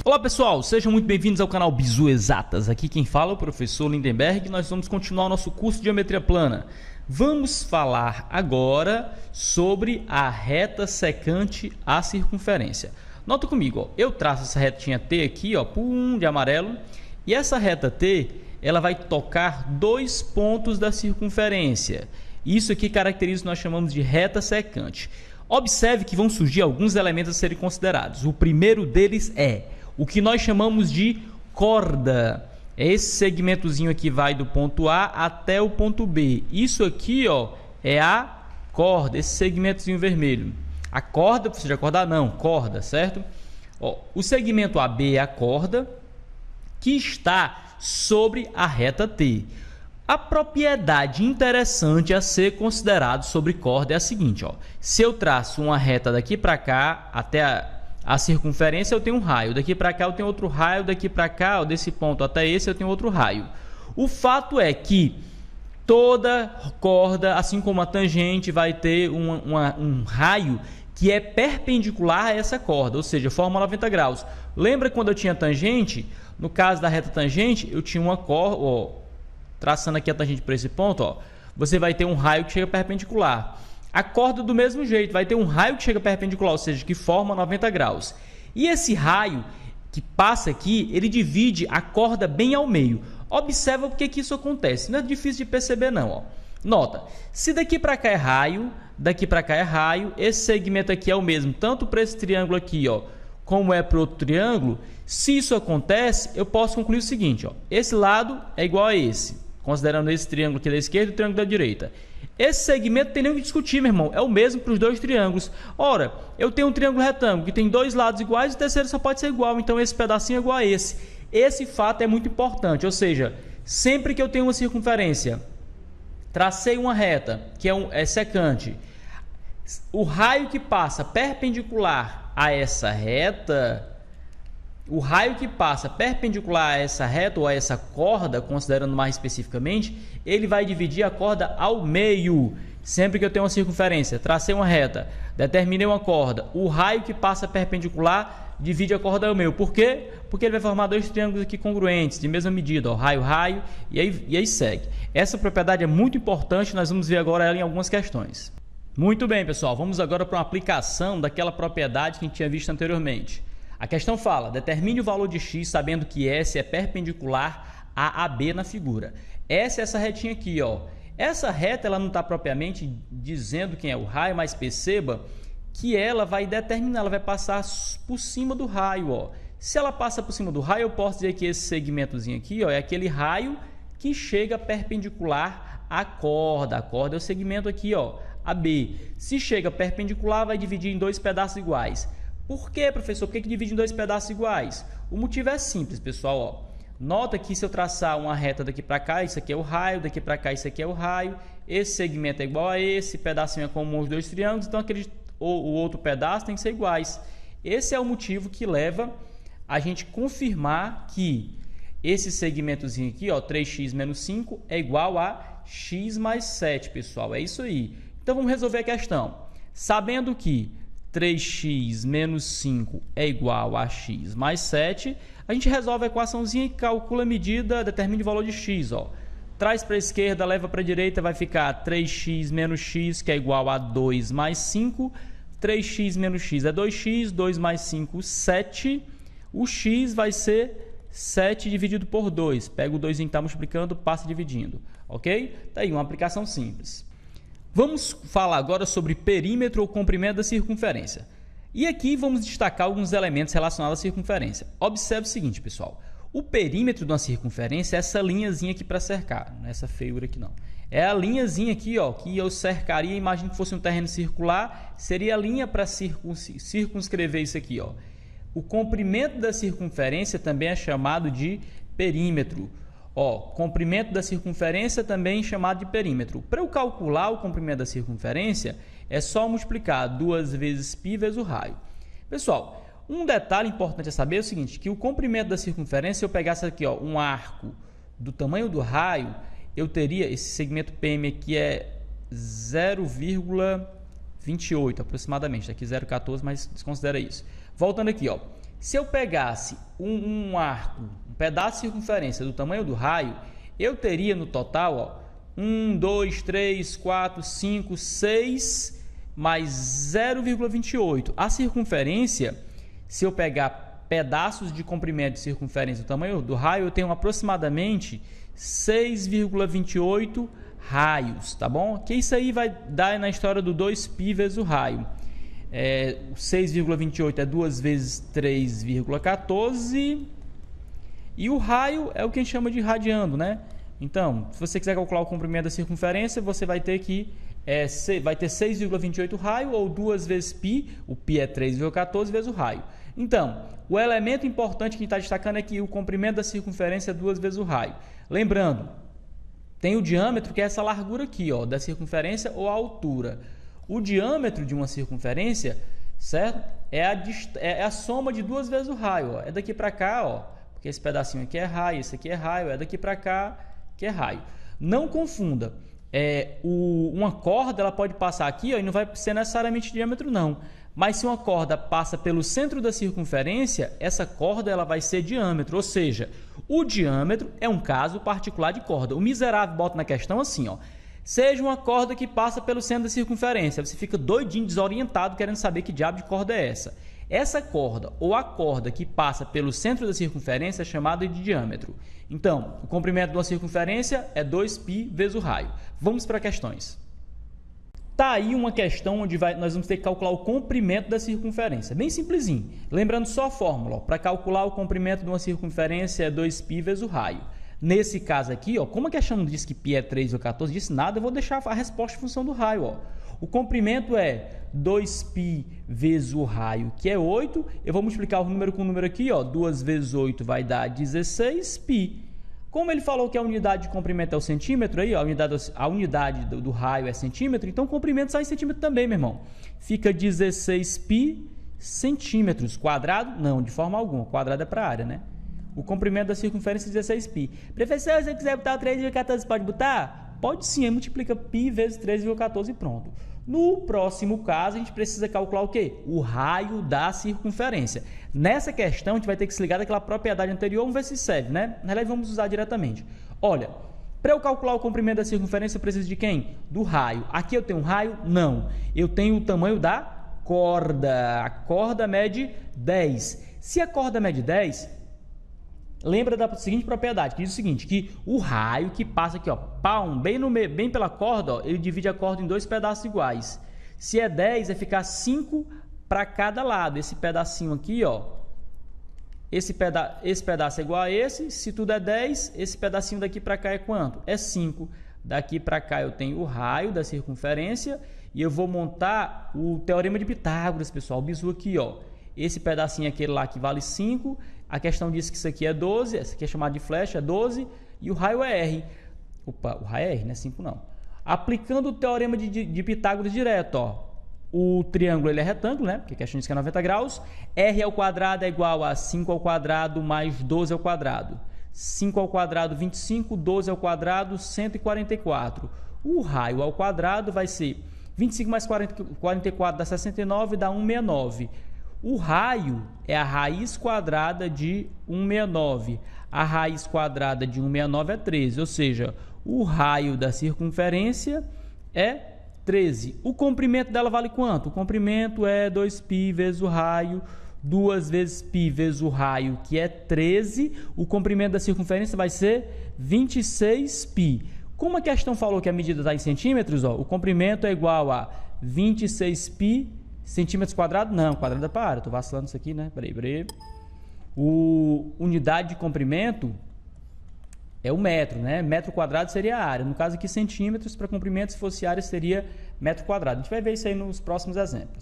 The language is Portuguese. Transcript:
Olá pessoal, sejam muito bem-vindos ao canal Bizu Exatas. Aqui quem fala é o professor Lindenberg. Nós vamos continuar o nosso curso de geometria plana. Vamos falar agora sobre a reta secante à circunferência. Nota comigo, ó, eu traço essa retinha T aqui, ó, de amarelo, e essa reta T, ela vai tocar dois pontos da circunferência. Isso aqui caracteriza o que nós chamamos de reta secante. Observe que vão surgir alguns elementos a serem considerados. O primeiro deles é o que nós chamamos de corda. É esse segmentozinho aqui, vai do ponto A até o ponto B. Isso aqui, ó, é a corda, esse segmentozinho vermelho. A corda, você já acordar? Não, corda, certo? Ó, o segmento AB é a corda que está sobre a reta T. A propriedade interessante a ser considerado sobre corda é a seguinte, ó. Se eu traço uma reta daqui para cá até a circunferência, eu tenho um raio. Daqui para cá eu tenho outro raio. Daqui para cá, ó, desse ponto até esse, eu tenho outro raio. O fato é que toda corda, assim como a tangente, vai ter um raio que é perpendicular a essa corda, ou seja, forma 90 graus. Lembra quando eu tinha tangente? No caso da reta tangente, eu tinha uma corda, ó, traçando aqui a tangente para esse ponto, ó, você vai ter um raio que chega perpendicular. A corda do mesmo jeito, vai ter um raio que chega perpendicular, ou seja, que forma 90 graus. E esse raio que passa aqui, ele divide a corda bem ao meio. Observa por que isso acontece. Não é difícil de perceber não, ó. Nota, se daqui para cá é raio, daqui para cá é raio, esse segmento aqui é o mesmo, tanto para esse triângulo aqui, ó, como é para o outro triângulo. Se isso acontece, eu posso concluir o seguinte, ó, esse lado é igual a esse, considerando esse triângulo aqui da esquerda e o triângulo da direita. Esse segmento não tem nem o que discutir, meu irmão. É o mesmo para os dois triângulos. Ora, eu tenho um triângulo retângulo que tem dois lados iguais e o terceiro só pode ser igual. Então, esse pedacinho é igual a esse. Esse fato é muito importante. Ou seja, sempre que eu tenho uma circunferência, tracei uma reta, que é secante, o raio que passa perpendicular a essa reta... O raio que passa perpendicular a essa reta ou a essa corda, considerando mais especificamente, ele vai dividir a corda ao meio. Sempre que eu tenho uma circunferência, tracei uma reta, determinei uma corda, o raio que passa perpendicular divide a corda ao meio. Por quê? Porque ele vai formar dois triângulos aqui congruentes, de mesma medida, ó, raio, raio, e aí segue. Essa propriedade é muito importante, nós vamos ver agora ela em algumas questões. Muito bem, pessoal, vamos agora para uma aplicação daquela propriedade que a gente tinha visto anteriormente. A questão fala, determine o valor de x sabendo que S é perpendicular a AB na figura. Essa é essa retinha aqui, ó. Essa reta ela não está propriamente dizendo quem é o raio, mas perceba que ela vai determinar, ela vai passar por cima do raio, ó. Se ela passa por cima do raio, eu posso dizer que esse segmentozinho aqui, ó, é aquele raio que chega perpendicular à corda. A corda é o segmento aqui, ó, AB. Se chega perpendicular, vai dividir em dois pedaços iguais. Por que, professor? Por que divide em dois pedaços iguais? O motivo é simples, pessoal. Ó. Nota que se eu traçar uma reta daqui para cá, isso aqui é o raio, daqui para cá, isso aqui é o raio. Esse segmento é igual a esse pedacinho é comum aos dois triângulos, então o outro pedaço tem que ser iguais. Esse é o motivo que leva a gente confirmar que esse segmentozinho aqui, ó, 3x menos 5, é igual a x mais 7, pessoal. É isso aí. Então, vamos resolver a questão. Sabendo que 3x menos 5 é igual a x mais 7, a gente resolve a equaçãozinha e calcula a medida, determine o valor de x. Ó. Traz para a esquerda, leva para a direita, vai ficar 3x menos x, que é igual a 2 mais 5. 3x menos x é 2x, 2 mais 5, 7. O x vai ser 7 dividido por 2. Pega o 2 que está multiplicando, passa dividindo. Ok? Tá aí, uma aplicação simples. Vamos falar agora sobre perímetro ou comprimento da circunferência. E aqui vamos destacar alguns elementos relacionados à circunferência. Observe o seguinte, pessoal. O perímetro de uma circunferência é essa linhazinha aqui para cercar. Não é essa feiura aqui, não. É a linhazinha aqui, ó, que eu cercaria, imagine que fosse um terreno circular, seria a linha para circunscrever isso aqui, ó. O comprimento da circunferência também é chamado de perímetro. Ó, comprimento da circunferência também chamado de perímetro. Para eu calcular o comprimento da circunferência, é só multiplicar 2 vezes π vezes o raio. Pessoal, um detalhe importante a saber é o seguinte, que o comprimento da circunferência, se eu pegasse aqui, ó, um arco do tamanho do raio, eu teria, esse segmento PM aqui é 0,28 aproximadamente, aqui 0,14, mas desconsidera isso. Voltando aqui, ó, Se eu pegasse um arco, um pedaço de circunferência do tamanho do raio, eu teria no total, ó, 1, 2, 3, 4, 5, 6 mais 0,28. A circunferência, se eu pegar pedaços de comprimento de circunferência do tamanho do raio, eu tenho aproximadamente 6,28 raios, tá bom? Que isso aí vai dar na história do 2π vezes o raio. 6,28 é 2 vezes 3,14 e o raio é o que a gente chama de radiando, né? Então, se você quiser calcular o comprimento da circunferência, você vai ter que vai ter 6,28 raio ou 2 vezes π, o π é 3,14 vezes o raio. Então, o elemento importante que a gente está destacando é que o comprimento da circunferência é 2 vezes o raio. Lembrando, tem o diâmetro, que é essa largura aqui, ó, da circunferência ou a altura. O diâmetro de uma circunferência, certo? É a soma de 2 vezes o raio. Ó. É daqui para cá, ó, porque esse pedacinho aqui é raio, esse aqui é raio, é daqui para cá que é raio. Não confunda. Uma corda ela pode passar aqui, ó, e não vai ser necessariamente diâmetro, não. Mas se uma corda passa pelo centro da circunferência, essa corda ela vai ser diâmetro. Ou seja, o diâmetro é um caso particular de corda. O miserável bota na questão assim, ó. Seja uma corda que passa pelo centro da circunferência. Você fica doidinho, desorientado, querendo saber que diabo de corda é essa. Essa corda, ou a corda que passa pelo centro da circunferência, é chamada de diâmetro. Então, o comprimento de uma circunferência é 2π vezes o raio. Vamos para questões. Tá aí uma questão onde nós vamos ter que calcular o comprimento da circunferência. Bem simplesinho. Lembrando só a fórmula. Para calcular o comprimento de uma circunferência é 2π vezes o raio. Nesse caso aqui, ó, como a questão não diz que π é 3,14, disse nada, eu vou deixar a resposta em função do raio. Ó. O comprimento é 2π vezes o raio, que é 8. Eu vou multiplicar o número com o número aqui, ó. 2 vezes 8 vai dar 16π. Como ele falou que a unidade de comprimento é o centímetro, aí, ó, a unidade do raio é centímetro, então o comprimento sai em centímetro também, meu irmão. Fica 16π centímetros. Quadrado? Não, de forma alguma. Quadrado é para a área, né? O comprimento da circunferência é 16π. Professor, se você quiser botar o 3,14, pode botar? Pode sim, aí multiplica π vezes 3,14 e pronto. No próximo caso, a gente precisa calcular o quê? O raio da circunferência. Nessa questão, a gente vai ter que se ligar daquela propriedade anterior, vamos ver se serve, né? Na realidade, vamos usar diretamente. Olha, para eu calcular o comprimento da circunferência, eu preciso de quem? Do raio. Aqui eu tenho um raio? Não. Eu tenho o tamanho da corda. A corda mede 10. Se a corda mede 10... Lembra da seguinte propriedade, que diz o seguinte, que o raio que passa aqui, ó, pau, bem pela corda, ó, ele divide a corda em 2 pedaços iguais. Se é 10, vai ficar 5 para cada lado. Esse pedacinho aqui, ó, esse pedaço é igual a esse. Se tudo é 10, esse pedacinho daqui para cá é quanto? É 5. Daqui para cá eu tenho o raio da circunferência e eu vou montar o teorema de Pitágoras, pessoal, o bizu aqui, ó. Esse pedacinho é aquele lá que vale 5. A questão diz que isso aqui é 12. Essa aqui é chamada de flecha, é 12. E o raio é R. Opa, o raio é R, não é 5 não. Aplicando o teorema de Pitágoras direto, ó. O triângulo ele é retângulo, né? Porque a questão diz que é 90 graus. R ao quadrado é igual a 5 ao quadrado mais 12 ao quadrado. 5 ao quadrado, 25. 12 ao quadrado, 144. O raio ao quadrado vai ser 25 mais 44 dá 69, dá 169. O raio é a raiz quadrada de 169. A raiz quadrada de 169 é 13, ou seja, o raio da circunferência é 13. O comprimento dela vale quanto? O comprimento é 2π vezes o raio, 2 vezes π vezes o raio, que é 13. O comprimento da circunferência vai ser 26π. Como a questão falou que a medida está em centímetros, ó, o comprimento é igual a 26π centímetros quadrados? Não, quadrado é para a área. Estou vacilando isso aqui, né? Peraí. Unidade de comprimento é o metro, né? Metro quadrado seria a área. No caso aqui, centímetros para comprimento, se fosse área, seria metro quadrado. A gente vai ver isso aí nos próximos exemplos.